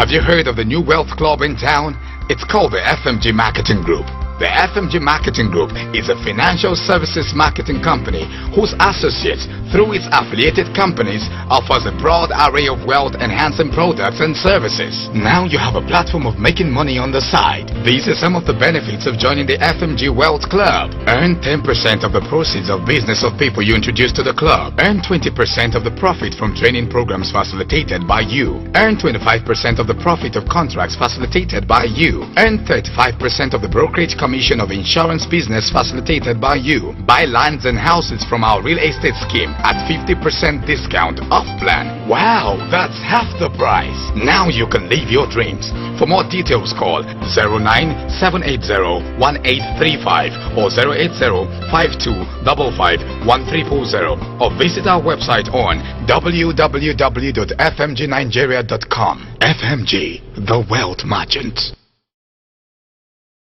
Have you heard of the new wealth club in town? It's called the FMG Marketing Group. The FMG Marketing Group is a financial services marketing company whose associates, through its affiliated companies, offers a broad array of wealth-enhancing products and services. Now you have a platform of making money on the side. These are some of the benefits of joining the FMG Wealth Club. Earn 10% of the proceeds of business of people you introduce to the club. Earn 20% of the profit from training programs facilitated by you. Earn 25% of the profit of contracts facilitated by you. Earn 35% of the brokerage commission of insurance business facilitated by you. Buy lands and houses from our real estate scheme at 50% discount off plan. Wow, that's half the price. Now you can live your dreams. For more details, call 09-780-1835 or 080-5255-1340 or visit our website on www.fmgnigeria.com. FMG, the Wealth Merchant.